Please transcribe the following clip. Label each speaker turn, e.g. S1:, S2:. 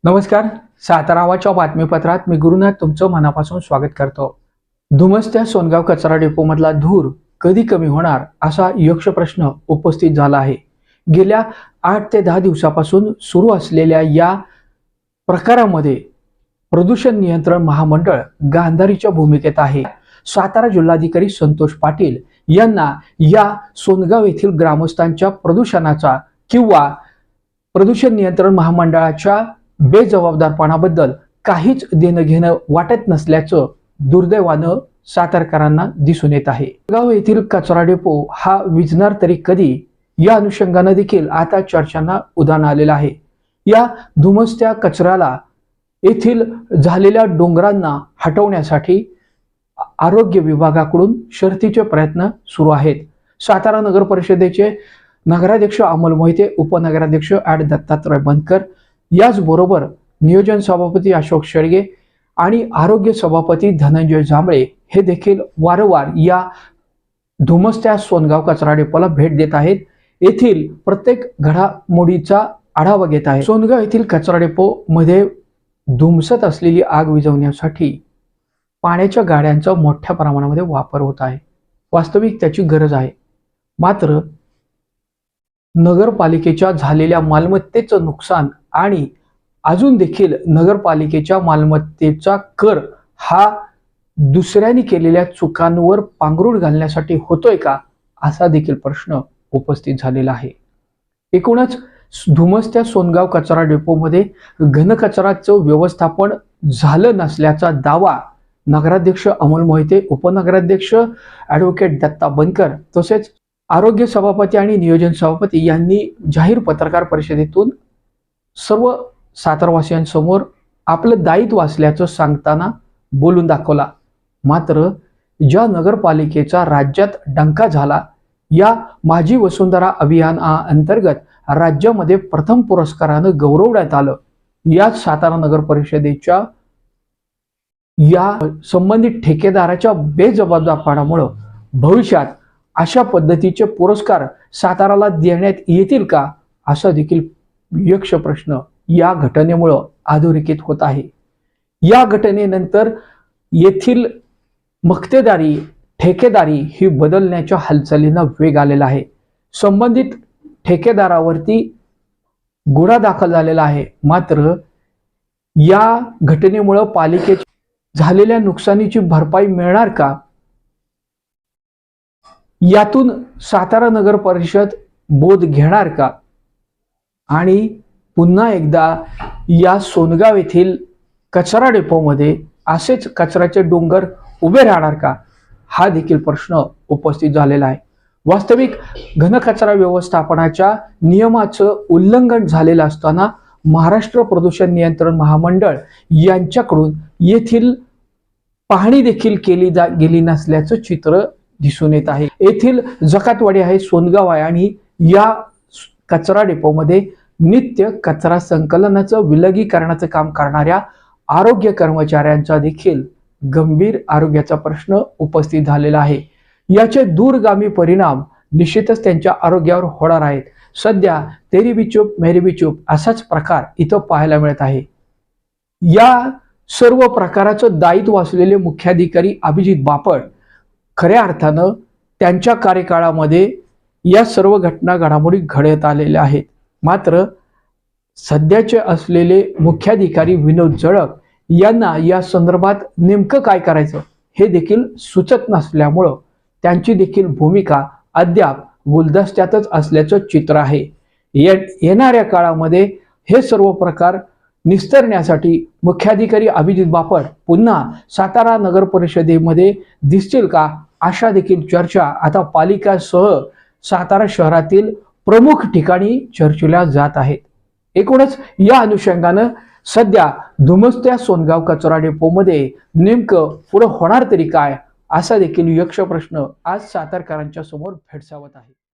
S1: नमस्कार. सातारावाच्या बातमीपत्रात मी गुरुनाथ तुमचं मनापासून स्वागत करतो. धुमसत्या सोनगाव कचरा डेपो मधला धूर कधी कमी होणार असा यक्ष प्रश्न उपस्थित झाला आहे. गेल्या 8 ते 10 दिवसापासून सुरू असलेल्या या प्रकारामध्ये प्रदूषण नियंत्रण महामंडळ गांधारीच्या भूमिकेत आहे. सातारा जिल्हाधिकारी संतोष पाटील यांना या सोनगाव येथील ग्रामस्थांच्या प्रदूषणाचा किंवा प्रदूषण नियंत्रण महामंडळाच्या बेजबाबदारपणाबद्दल काहीच देणं घेणं वाटत नसल्याचं दुर्दैवानं सातारकरांना दिसून येत आहे. सोनगाव येथील कचरा डेपो हा विझणार तरी कधी या अनुषंगानं देखील आता चर्चांना उधाण आलेलं आहे. या धुमसत्या कचऱ्याला येथील झालेल्या डोंगरांना हटवण्यासाठी आरोग्य विभागाकडून शर्थीचे प्रयत्न सुरू आहेत. सातारा नगर परिषदेचे नगराध्यक्ष अमोल मोहिते, उपनगराध्यक्ष ॲड दत्तात्रय बनकर, याचबरोबर नियोजन सभापती अशोक शेळगे आणि आरोग्य सभापती धनंजय जांभळे हे देखील वारंवार या धुमसत्या सोनगाव कचरा डेपोला भेट देत आहेत. येथील प्रत्येक घडामोडीचा आढावा घेत आहेत. सोनगाव येथील कचरा डेपो मध्ये धुमसत असलेली आग विझवण्यासाठी पाण्याच्या गाड्यांचा मोठ्या प्रमाणामध्ये वापर होत आहे. वास्तविक त्याची गरज आहे. मात्र नगरपालिकेच्या झालेल्या मालमत्तेचं नुकसान आणि अजून देखील नगरपालिकेच्या मालमत्तेचा कर हा दुसऱ्यांनी केलेल्या चुकांवर पांघरूण घालण्यासाठी होतोय का, असा देखील प्रश्न उपस्थित झालेला आहे. एकूणच धुमसत्या सोनगाव कचरा डेपोमध्ये घनकचराचं व्यवस्थापन झालं नसल्याचा दावा नगराध्यक्ष अमोल मोहिते, उपनगराध्यक्ष ॲडव्होकेट दत्ता बनकर तसेच आरोग्य सभापती आणि नियोजन सभापती यांनी जाहीर पत्रकार परिषदेतून सर्व सातारवासियांसमोर आपलं दायित्व असल्याचं सांगताना बोलून दाखवला. मात्र ज्या नगरपालिकेचा राज्यात डंका झाला, या माझी वसुंधरा अभियानाअंतर्गत राज्यामध्ये प्रथम पुरस्कारानं गौरवण्यात आलं. याच सातारा नगर परिषदेच्या या संबंधित ठेकेदाराच्या बेजबाबदारपणामुळे भविष्यात अशा पद्धतीचे पुरस्कार साताराला देण्यात येतील का, असा देखील यक्ष प्रश्न या घटनेमुळे अधोरेखित होत आहे. या घटनेनंतर येथील मक्तेदारी, ठेकेदारी ही बदलण्याच्या हालचालींना वेग आलेला आहे. संबंधित ठेकेदारावरती गुन्हा दाखल झालेला आहे. मात्र या घटनेमुळे पालिकेच्या झालेल्या नुकसानीची भरपाई मिळणार का, यातून सातारा नगर परिषद बोध घेणार का आणि पुन्हा एकदा या सोनगाव येथील कचरा डेपोमध्ये असेच कचऱ्याचे डोंगर उभे राहणार का, हा देखील प्रश्न उपस्थित झालेला आहे. वास्तविक घनकचरा व्यवस्थापनाच्या नियमाचं उल्लंघन झालेलं असताना महाराष्ट्र प्रदूषण नियंत्रण महामंडळ यांच्याकडून येथील पाहणी देखील केली गेली नसल्याचं चित्र दिसून येत आहे. येथील जकातवाडी आहे, सोनगाव आहे आणि या कचरा डेपोमध्ये नित्य कचरा संकलनाचं, विलगीकरणाचं काम करणाऱ्या आरोग्य कर्मचाऱ्यांचा देखील गंभीर आरोग्याचा प्रश्न उपस्थित झालेला आहे. याचे दूरगामी परिणाम निश्चितच त्यांच्या आरोग्यावर होणार आहेत. सध्या तेरी बी चूप मेरी बी चूप असाच प्रकार इथं पाहायला मिळत आहे. या सर्व प्रकाराचं दायित्व असलेले मुख्याधिकारी अभिजित बापट खऱ्या अर्थानं त्यांच्या कार्यकाळामध्ये या सर्व घटना घडामोडी घडत आलेल्या आहेत. मात्र सध्याचे असलेले मुख्याधिकारी विनोद जळक यांना या संदर्भात नेमकं काय करायचं हे देखील सुचत नसल्यामुळं त्यांची देखील भूमिका अद्याप गुलदस्त्यातच असल्याचं चित्र आहे. येणाऱ्या काळामध्ये हे सर्व प्रकार निस्तरण्यासाठी मुख्याधिकारी अभिजित बापट पुन्हा सातारा नगर परिषदेमध्ये दिसतील का, अशा देखील चर्चा आता पालिकासह सातारा शहरातील प्रमुख ठिकाणी चर्चेला जात आहेत. एकूणच या अनुषंगानं सध्या धुमसत्या सोनगाव कचरा डेपोमध्ये नेमकं पुढे होणार तरी काय, असा देखील यक्ष प्रश्न आज सातारकरांच्या समोर भेडसावत आहे.